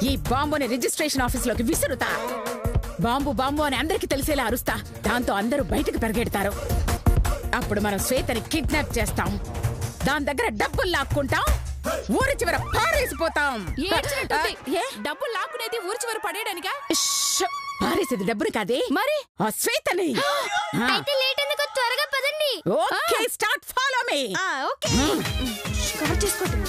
ఈ బాంబుని registration office లోకి విసురుతా. Bomb bomb అని అందరికి తెలిసేలా అరుస్తా. దాంతో అందరూ బయటకు పరిగెడతారు. అప్పుడు మనం శ్వేతని కిడ్నాప్ చేస్తాం. దాని దగ్గర డబ్బులు లాక్కుంటాం. ఊరి చివర పారేసిపోతాం. డబ్బులు లాక్కునేది ఊరి చివర పడేయడానికా? పారేసేది డబ్బులు కాదే, మరి ఆ శ్వేతని. త్వరగా పదండి. Okay, start, follow me. Okay, cover చేసుకోండి.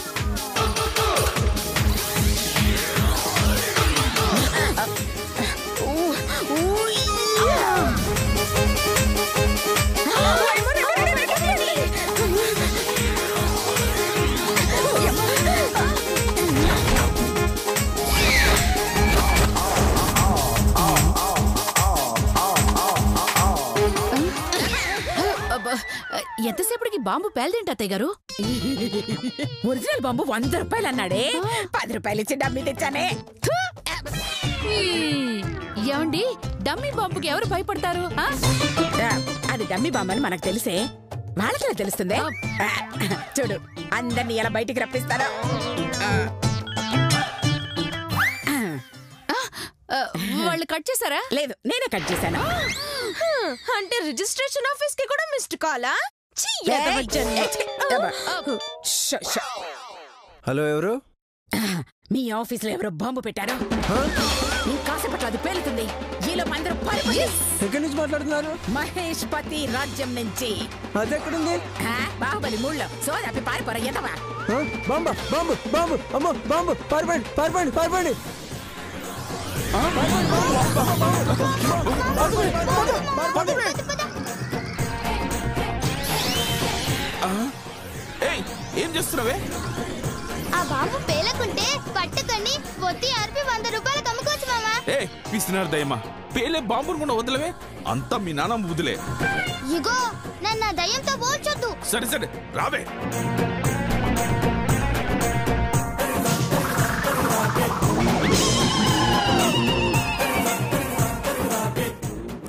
ఎంతసేపటికి బాంబు పేలదేంటి అత్తయ్య గారు? ఒరిజినల్ బాంబు 100 రూపాయలు అన్నాడే. 10 రూపాయలు ఇచ్చి డమ్మీ తెచ్చానే. ఏమండి, డమ్మీ బాంబుకి ఎవరు భయపడతారు? అది డమ్మీ బాంబు అని మనకు తెలిసే, వాళ్ళకి తెలుస్తుంది. చూడు, అందరినీ ఎలా బయటికి రప్పిస్తారో. వాళ్ళు కట్ చేశారా? లేదు, నేనే కట్ చేశాను. అంటే రిజిస్ట్రేషన్ ఆఫీస్ కి కూడా మిస్డ్ కాలా? హలో, ఎవరు? మీ ఆఫీస్ లో ఎవరో బాంబు పెట్టారు. కాసేపట్లో అది పేలుతుంది. ఈలో అందరూ ఎక్కడి నుంచి మాట్లాడుతున్నారు? మహేష్ పతి రాజ్యం నుంచి. అదెక్కడుంది? బాహుబలి మూడులో సోదాపి పారిపోరా ఎదవా. బాంబు బాంబు బాంబు, అమ్మో బాంబు, పారిపోండి పారిపోండి పారిపోండి. ఏం చేస్తున్నావే? ఆ బాంబు పేలకుంటే పట్టుకొని పొత్తి ఆర్పి 100 రూపాయలకు అమ్ముకోవచ్చు మామా. పిసినారు దయ్యమా, పేలే బాంబును కూడా వదిలేవే. అంతా మీ నాన్న వదిలే. ఇగో, నన్ను దయ్యంతో పోల్చొద్దు. సరే సరే, రావే.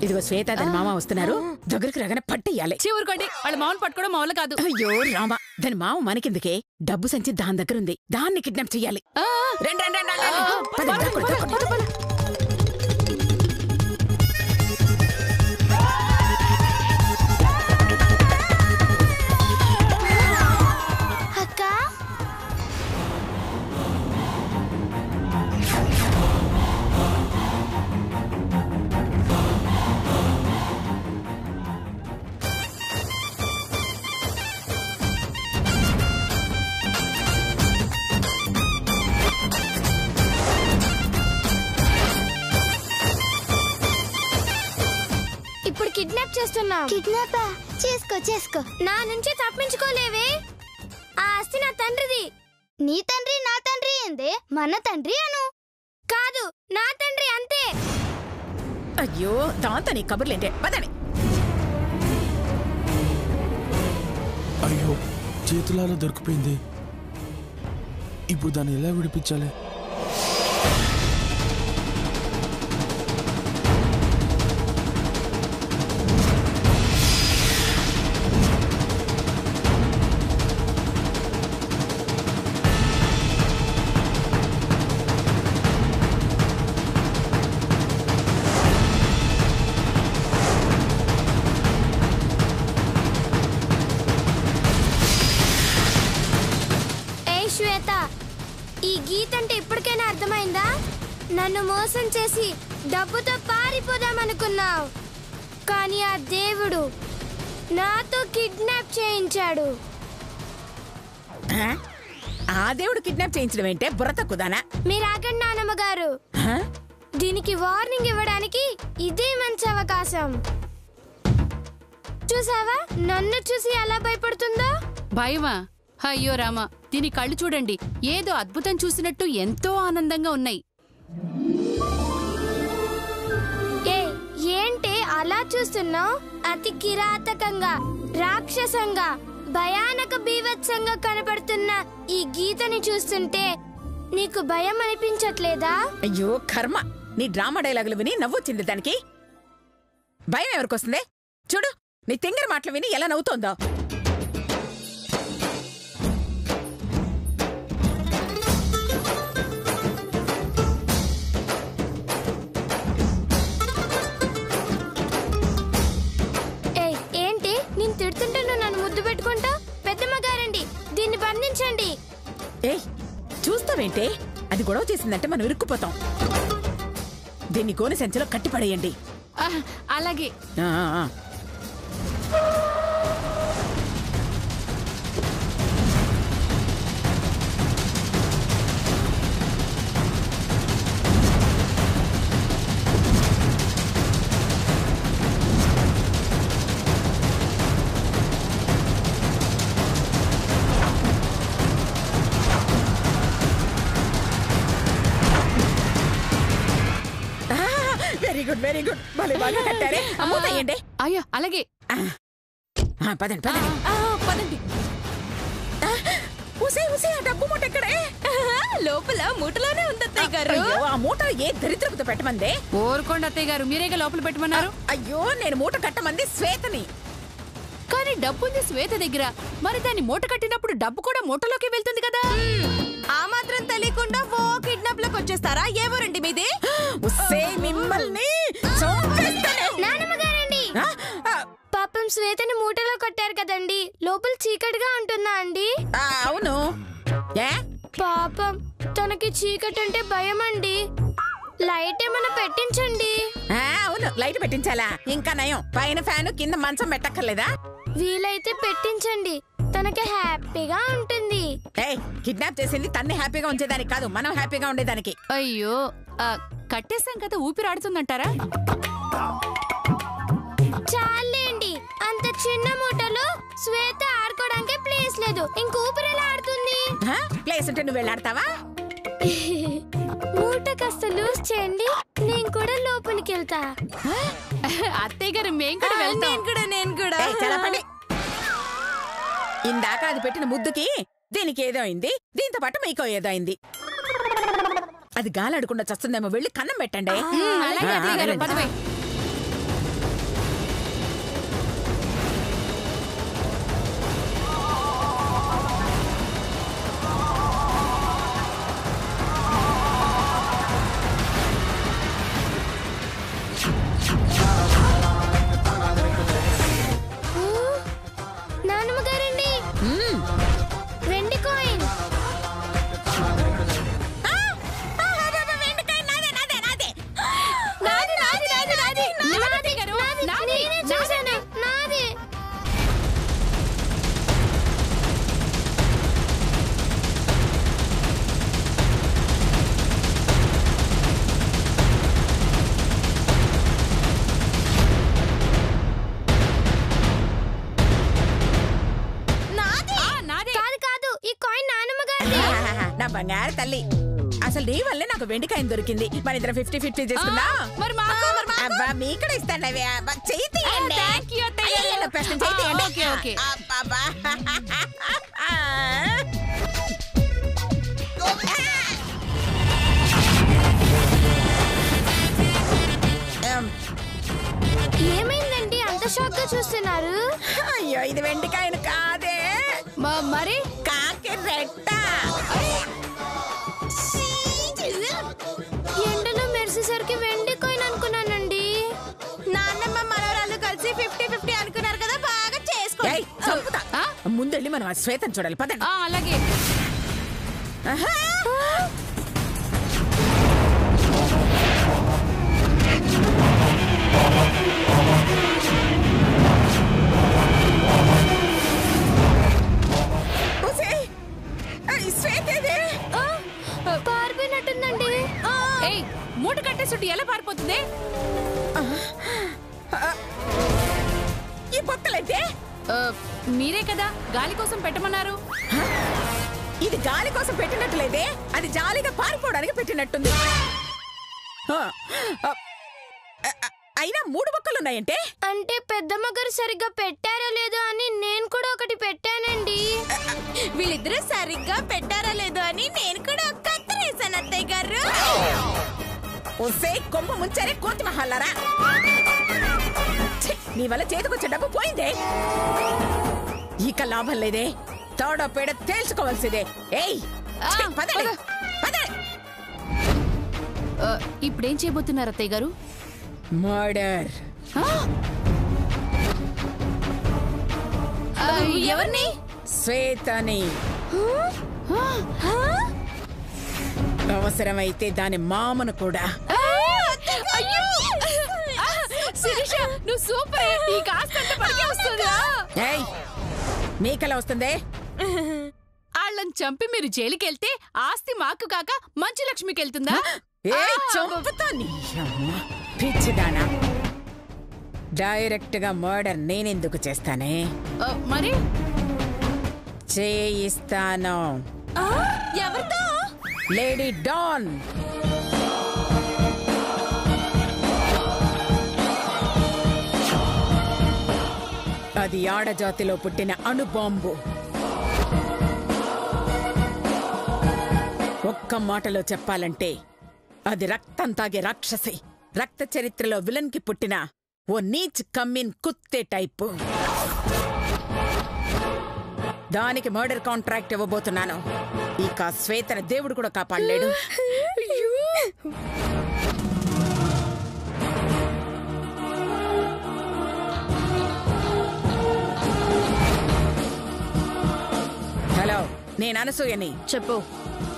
ఇదిగో శ్వేత, దాని మామ వస్తున్నారు. దగ్గరికి రాగానే పట్టేయాలి. చివరికోండి, వాళ్ళ మామూలు పట్టుకోవడం మామూలు కాదు. అయ్యో రామ, దాని మామ మనకెందుకే? డబ్బు సంచి దాని దగ్గర ఉంది. దాన్ని కిడ్నాప్ చెయ్యాలి. అక్క, ఇప్పుడు కిడ్నాప్ చేస్తున్నాం. కిడ్నాపా? చేసుకో చేసుకో. నా నుంచి తప్పించుకోలేవే. ఆ ఆస్తి నా తండ్రిది. నీ తండ్రి నా తండ్రి ఏందే? మన తండ్రి అను. కాదు, నా తండ్రి అంతే. అయ్యో, దాంతో నీ కబుర్లేంటే పదండి. అయ్యో, చేతులాలో దొరికిపోయింది. ఇప్పుడు దాన్ని ఎలా విడిపించాలి? శ్వేత, ఈ గీత అంటే ఇప్పటికైనా అర్థమైందా? నన్ను మోసం చేసి డబ్బుతో పారిపోదామనుకున్నావు, కానీ ఆ దేవుడు నాతో కిడ్నాప్ చేయించాడు. ఆ దేవుడు కిడ్నాప్ చేయించడం ఏంటే? బుర్ర తక్కుదానా? మీరాగండి నానమ్మ గారు, దీనికి వార్నింగ్ ఇవ్వడానికి ఇదే మంచి అవకాశం. చూసావా, నన్ను చూసి ఎలా భయపడుతుందో? భయమా? అయ్యో రామా, దీని కళ్ళు చూడండి, ఏదో అద్భుతం చూసినట్టు ఎంతో ఆనందంగా ఉన్నాయి. ఏంటే అలా చూస్తున్నావు? అతి కిరాతకంగా, రాక్షసంగా, భయానక బీభత్సంగా కనపడుతున్న ఈ గీతని చూస్తుంటే నీకు భయం అనిపించట్లేదా? అయ్యో కర్మ, నీ డ్రామా డైలాగులు విని నవ్వొచ్చింది దానికి. భయం ఎవరికొస్తుంది? చూడు, నీ తింగర మాటలు విని ఎలా నవ్వుతోందో. ఏయ్ చూస్తావేంటే? అది గొడవ చేసిందంటే మనం ఇరుక్కుపోతాం. దీన్ని గోనె సంచిలో కట్టి పడేయండి. అలాగే. ఆ, ఆ. వెరీ గుడ్ భలే బాగా కట్టారే. అమ్ముతాయండి. అయ్యో అలాగే. పదండి పదండి పదండి. ఉసే ఆ డబ్బు మూట ఎక్కడే? లోపల మూటలోనే ఉంది అత్తయ్య గారు. అయ్యో, ఆ మూట ఏ దరిద్రపుతో పెట్టమందే? ఊరుకోండి అత్తయ్య గారు, మీరేగా లోపల పెట్టమన్నారు. అయ్యో, నేను మూట కట్టమంది శ్వేతని. కానీ డబ్బుంది శ్వేత దగ్గర. మరి దాన్ని మూట కట్టినప్పుడు డబ్బు కూడా మూటలోకి వెళ్తుంది కదా. ఆ మాత్రం తెలియకుండా ఓ కిడ్నాప్ లకు వచ్చేస్తారా? ఎవరండి మీది? ఉస్సే మిమ్మల్ని చంపేస్తాను. నానమ్మగారండి, పాపం శ్వేతని మూటలో కట్టారు కదండి, లోపల చీకటిగా ఉంటుందా అండి? అవును. ఏ పాపం తనకి చీకటి అంటే భయం అండి. లైట్ ఏమైనా పెట్టించండి. అవును, లైట్ పెట్టించాలా? ఇంకా నయం, పైన ఫ్యాన్ కింద మంచం పెట్టక్కర్లేదా? వీలైతే పెట్టించండి, తనకి హ్యాపీగా ఉంటుంది. కిడ్నాప్ చేసింది తన్ని హ్యాపీగా ఉంచేదానికి కాదు, మనం హ్యాపీగా ఉండేదానికి. అయ్యో, కట్టేసాం కదా, ఊపిరాడుతుందంటారా? చాలేండి, అంత చిన్న మూటలో శ్వేత ఆడుకోవడానికి ప్లేస్ లేదు, ఇంక ఊపిరి ఎలా ఆడుతుంది? ప్లేస్ ఉంటే నువ్వు వెళ్ళాడతావా? మూట కాస్త లూజ్ చేయండి, నేను కూడా లోపలికి వెళ్తా. అత్తయ్య గారు మేము కూడా వెళ్తాం. నేను కూడా చెప్పండి. ఇందాక అది పెట్టిన ముద్దుకి దీనికి ఏదో అయింది, దీంతో పాటు మీకో ఏదో అయింది. అది గాలాడకుండా చస్తుందేమో, వెళ్ళి కన్నం పెట్టండి. అలాగే అత్తయ్య గారు, పదవే. నాన్నమ్మగారండి, వెండి కాయిన్. నేనే చూశాను, నాది. కాదు కాదు, ఈ కాయిన్ నాన్నమ్మగారిది. నా బంగారు తల్లి, అసలు నీ వల్లే నాకు వెండికాయని దొరికింది. మన ఇద్దరు 50-50 చేసుకుందా? మరి మాకు అబ్బా, మీ కూడా ఇస్తాండి. అవి చెయ్యి తీయండి. థ్యాంక్ యూ అత్తయ్య గారు. అయ్యో, ప్రశ్న చెయ్యి తీయండి. Okay, okay. అబ్బబ్బా. ఏమైందండి అంత షాక్ గా చూస్తున్నారు? అయ్యో, ఇది వెండికాయను కాదే, మరి కాకి రెట్ట. ఎండలో మెరిసేసరికి వెండి కాయిన్ అనుకున్నానండి. నాన్నమ్మ మనవరాలు కలిసి 50-50 అనుకున్నారు కదా, బాగా చేసుకో. ఏయ్, చంపుతా. ముందెళ్ళి మనం ఆ శ్వేతను చూడాలి, పదండి. అలాగే. పారిపోయినట్టుందండి. ఏయ్, మూట కట్టేసుంటే ఎలా పారిపోతుంది? ఈ బొక్కలంటే మీరే కదా గాలి కోసం పెట్టమన్నారు. ఇది గాలి కోసం పెట్టినట్లేదే, అది జాలిగా పారిపోవడానికి పెట్టినట్టుంది. అయినా 3 బొక్కలున్నాయంటే అంటే పెద్దమ్మ గారు సరిగ్గా పెట్టారో లేదో అని నేను కూడా ఒకటి పెట్టానండి. వీళ్ళిద్దరూ సరిగ్గా పెట్టారా లేదో అని నేను కూడా కత్తిరేసాను అత్తయ్య గారు. ఒసే కొమ్మ ముంచారే కోతి మహల్లారా, నీ వల్ల చేతికొచ్చే డబ్బు పోయిందే. ఇక లాభం లేదే, తోడ పేడ తేల్చుకోవాల్సిందే. ఏయ్, పదండి, పదండి. ఇప్పుడేం చేయబోతున్నారు అత్తయ్య గారు? మర్డర్. ఎవరిని? శ్వేతని. అవసరమైతే దాని మామను కూడా. శిరీష నువ్వు సూపర్. ఈ కాస్త వస్తుందా? మీకెలా వస్తుంది? వాళ్ళని చంపి మీరు జైలుకెళ్తే ఆస్తి మాకు కాక మంచు లక్ష్మికి వెళ్తుందా? పిచ్చిదానా, డైరెక్ట్ గా మర్డర్ నేనెందుకు చేస్తానే? మరి చేయిస్తాను. ఎవరితో? Lady don. అది ఆడజాతిలో పుట్టిన అణుబాంబు. ఒక్క మాటలో చెప్పాలంటే అది రక్తం తాగే రాక్షసి. రక్త చరిత్రలో విలన్ కి పుట్టిన ఓ నీచ్ కమ్మిన్ కుత్తే టైపు. దానికి మర్డర్ కాంట్రాక్ట్ ఇవ్వబోతున్నాను. ఇక శ్వేతన దేవుడు కూడా కాపాడలేడు. హలో, నేను అనసూయని. చెప్పు.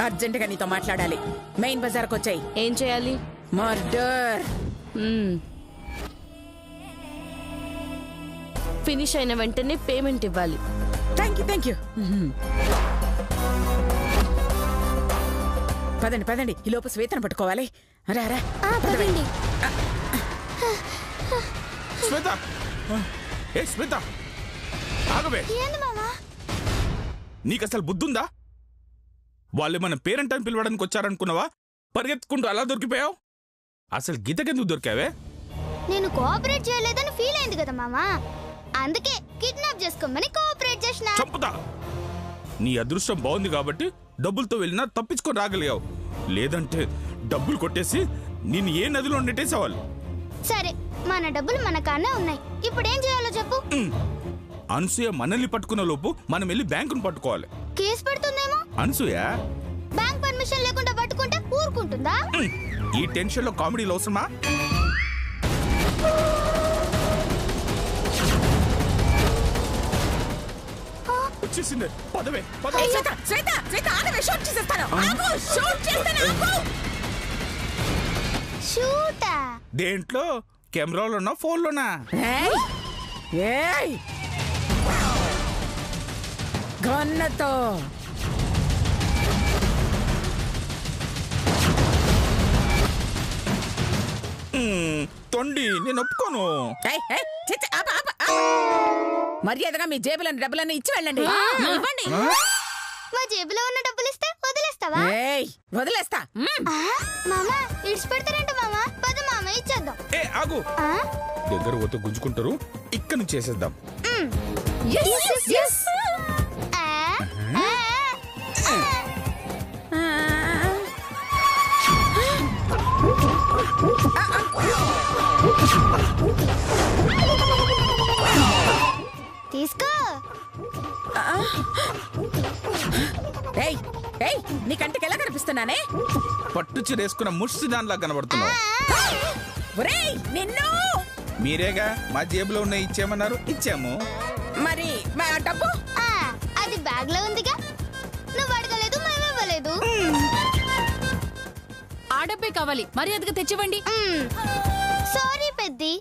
అర్జెంటుగా నీతో మాట్లాడాలి. మెయిన్ బజార్కి వచ్చాయి. ఏం చేయాలి? మర్డర్. ఫినిష్ అయిన వెంటనే పేమెంట్ ఇవ్వాలి. Thank you. పదండి పదండి, ఈ లోపు శ్వేతను పట్టుకోవాలి. రా. పదండి. శ్వేత, ఏ శ్వేత, ఆగవే. ఏంది మామా? నీకు అసలు బుద్ధుందా? వాళ్ళు మన పేరెంట్ అని పిలవడానికి వచ్చారనుకున్నావా? పరిగెత్తుకుంటూ అలా దొరికిపోయావు. అసలు గీతకెందుకు దొరికావే? నేను కోఆపరేట్ చేయలేదని ఫీల్ అయింది కదా మామా, అందుకే కిడ్నాప్ చేసుకోమని కోఆపరేట్ చేసిన. చంపుతా. నీ అదృష్టం బాగుంది కాబట్టి డబ్బులతో వెళ్ళినా తప్పించుకొని రాగలిగావు. లేదంటే డబ్బులు కొట్టేసి నిన్ను ఏ నదిలో నెట్టేసేవాళ్ళు. సరే, మన డబ్బులు మన కానే ఉన్నాయి. ఇప్పుడు ఏం చేయాలో చెప్పు. అనసూయ మనల్ని పట్టుకున్న లోపు మనం వెళ్ళి బ్యాంకును పట్టుకోవాలి. కేసు పడుతుందేమో. అనసూయ బ్యాంక్ పర్మిషన్ లేకుండా పట్టుకుంటే ఊరుకుంటుందా? ఈ టెన్షన్ లో కామెడీలు అవసరమా? వచ్చేసింది. పదవే షూటా? దేంట్లో? కెమెరాలోనా ఫోన్లోనా? గన్నతో. తొండి, నేను ఒప్పుకోను. మర్యాదగా మీ జేబులోని డబ్బులన్నీ ఇచ్చి వెళ్ళండి. మా జేబులో ఉన్న డబ్బులు ఇస్తే వదిలేస్తావా? వదిలేస్తా. మామా ఇడిచిపెడతారంట మామా. పద మామా ఇచ్చేద్దాం. ఏ ఆగు, దగ్గర పోతే గుంజుకుంటారు. ఇక్కడ నుంచి చేసేద్దాం. తీసుకో. నీ కంటికి ఎలా కనిపిస్తున్నానే? పట్టు చీరేసుకున్న ముష్టి దానిలా కనబడుతున్నావు. నిన్ను మీరేగా మా జేబులో ఉన్న ఇచ్చేయమన్నారు, ఇచ్చాము. మరి డబ్బు అది బ్యాగ్ లో ఉందిగా. నువ్వు అడగలేదు, మేము ఇవ్వలేదు. ఆ డబ్బే కావాలి, మర్యాదగా తెచ్చివ్వండి. సారీ పెద్ది,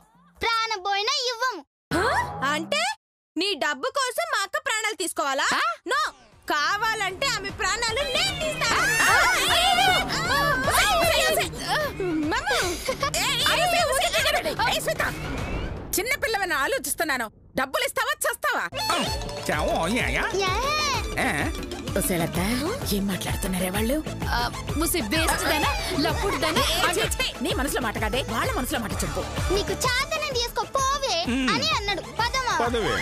ప్రాణం పోయినా ఇవ్వము. అంటే నీ డబ్బు కోసం మా అక్క ప్రాణాలు తీసుకోవాలా? నో, కావాలంటే ఆమె ప్రాణాలు నేను తీస్తాను. చిన్న పిల్లవని ఆలోచిస్తున్నాను. డబ్బులు ఇస్తావా చేస్తావా? ఏం మాట్లాడుతున్నారే వాళ్ళు? నీ మనసులో మాట కాదే, వాళ్ళ మనసులో మాట చెప్పు. నీకు చాతనం తీసుకో పోవే అని అన్నాడు. పదవే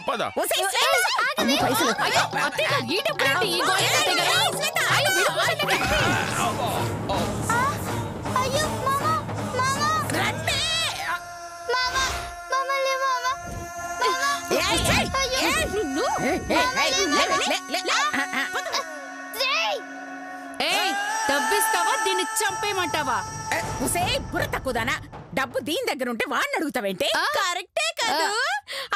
పద. అయ్యో మామా, మామా మామా, మమ్మల్ని మామా. డబ్బిస్తావా, దీన్ని చంపేయమంటావా? బుర్ర తక్కువదానా, డబ్బు దీని దగ్గర ఉంటే వాడిని అడుగుతావేంటే? కరెక్టే కదా.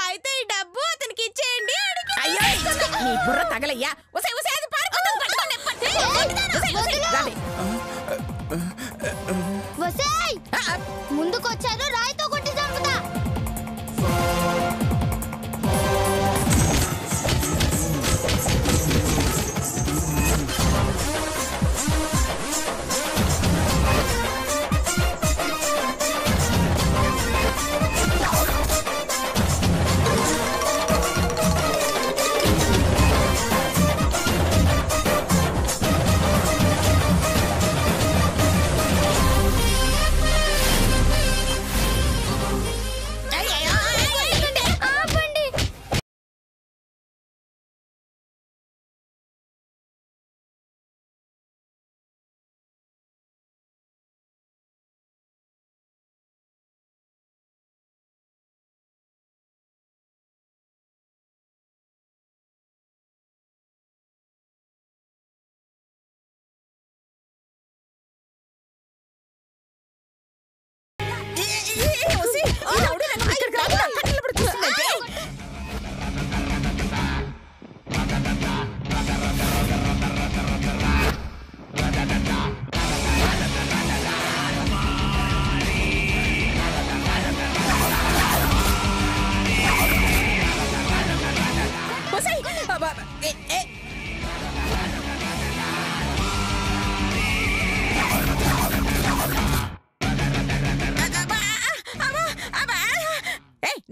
అయితే ఈ డబ్బు అతనికి ఇచ్చేయండి. నీ బుర్ర తగలయ్యా. ఒసే ఒసే అది పారిపోతుంది. వసేయ్ ముందుకొచ్చారు రాయితో కొట్టి చంపుతా.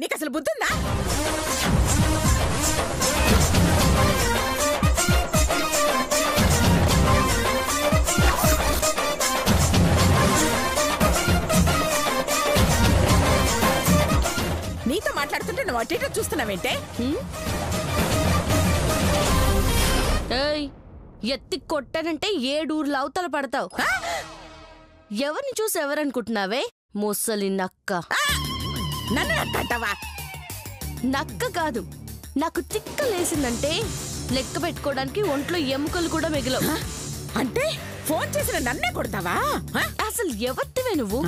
నీకు అసలు బుద్ధుందా? నీతో మాట్లాడుతుంటే నువ్వు అటు ఇటు చూస్తున్నావేంటే? ఎత్తి కొట్టానంటే 7 ఊర్లు అవతల పడతావు. ఎవరిని చూసి ఎవరనుకుంటున్నావే? ముసలి నక్క. నన్ను నక్కంటావా? నక్క కాదు, నాకు తిక్కలేసిందంటే లెక్క పెట్టుకోవడానికి ఒంట్లో ఎముకలు కూడా మిగిలవు. అంటే ఫోన్ చేసిన నన్నే కొడతావా? అసలు ఎవరివే నువ్వు?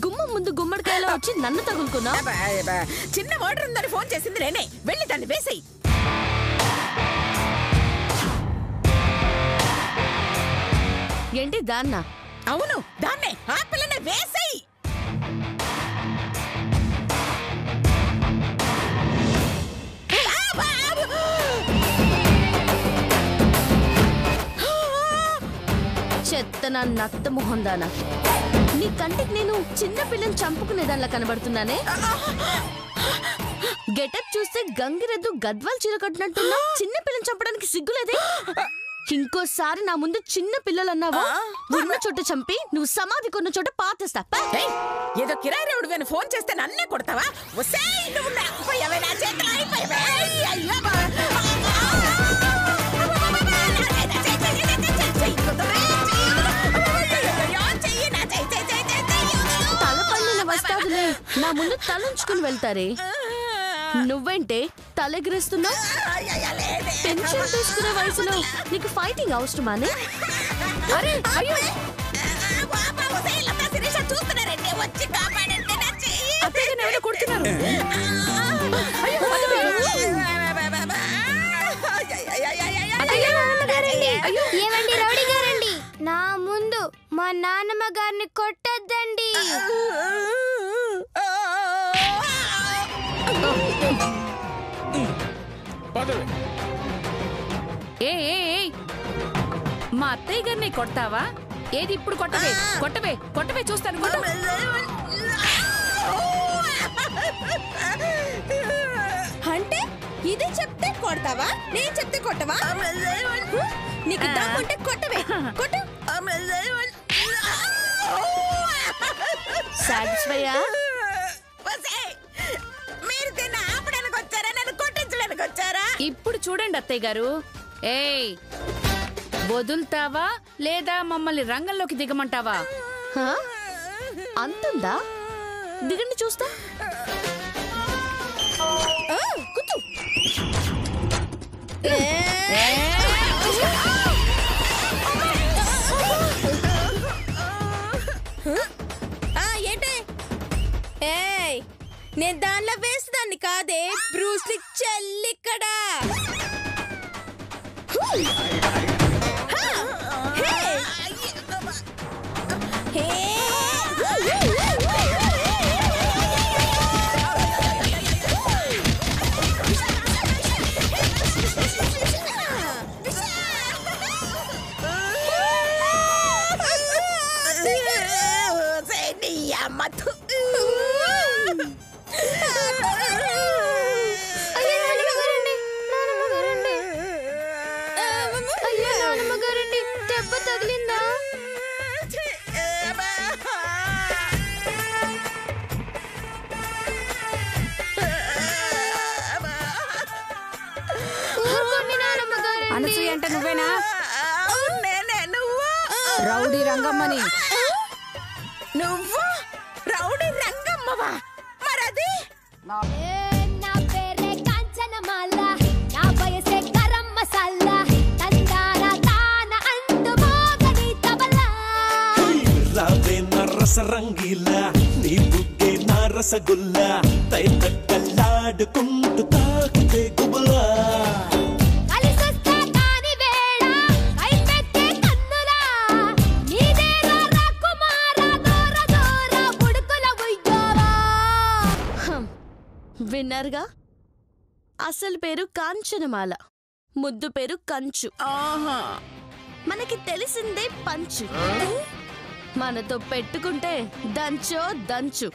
గుమ్మం ముందు గుమ్మడికాయలో వచ్చి నన్ను తగులుకున్నా. చిన్న మోటర్ ఉందని ఫోన్ చేసింది నేనే. వెళ్ళి దాన్ని వేసేయి. ఏంటి దాన్నా? అవును దాన్నే. ఆ పిల్లనే వేసేయి. చెత్త నా నత్త మొహం దానా. నీ కంటికి నేను చిన్న పిల్లని చంపుకునేదానిలా కనబడుతున్నానే. గెటప్ చూస్తే గంగిరెద్దు గద్వాల్ చీర కట్టినట్టున్నా. చిన్న పిల్లని చంపడానికి సిగ్గులేదే. ఇంకోసారి నా ముందు చిన్న పిల్లలు అన్నావా, ఉన్న చోట చంపి నువ్వు సమాధి కొన్న చోట పాతేస్తా. ఏదో కిరాయి రేవుడు ఫోన్ చేస్తే నన్నే కొడతావా? తలపల్లిన వస్తాదులే నా ముందు తలంచుకుని వెళ్తారే. నువ్వేంటే తలెగిరేస్తున్నా? పెన్షన్ తీసుకునే వయసులో నీకు ఫైటింగ్ అవసరమానే? అరే అయ్యో కొడుతున్నారు. ఏమండి రౌడీ గారండి, నా ముందు మా నాన్నమ్మ గారిని కొట్టద్దండి. మా అత్తయ్య గారిని కొడతావా? ఏది ఇప్పుడు కొట్టవే కొట్టవే కొట్టవే చూస్తాను. అంటే ఇది చెప్తే కొడతావా? నేను చెప్తే కొట్టవా? నీకు దమ్ముంటే కొట్టవే. కొట్టు. సాటిస్ఫైయా? మీరు తిన్న ఆపడానికి వచ్చారా, నన్ను కొట్టించడానికి వచ్చారా? ఇప్పుడు చూడండి అత్తయ్య గారు. ఏయ్ వదులుతావా లేదా మమ్మల్ని రంగంలోకి దిగమంటావా? అంతుందా? దిగండి చూస్తా. ఏంటే? నేను దానిలో వేసేదాన్ని కాదే. బ్రూస్లీ చెల్లిక్కడా. దెబ్బ తగిలిందా? అనసూయ అంటే నువ్వేనా? రౌడీ రంగమ్మని. నువ్వు రౌడీ రంగమ్మవా? మరది నా పేరే కాంచనమాల, నా వయసే గరం మసాలా, తందాన తాన అంటూ మోగని తబలా. రావే నా రసరంగీలా, నీ బుగ్గే నా రసగుల్లా, తైతక్కల్లాడుకుంటూ తాకితే గుబలా. కలిసొస్తా కాని వేళ కైపెట్టే కన్నులా, నీదేరా రాకుమార దూర దూర బుడుకుల ఉయ్యోరా. విన్నారుగా, అసలు పేరు కాంచనమాల, ముద్దు పేరు కంచు. మనకి తెలిసిందే పంచు. మనతో పెట్టుకుంటే దంచో దంచు.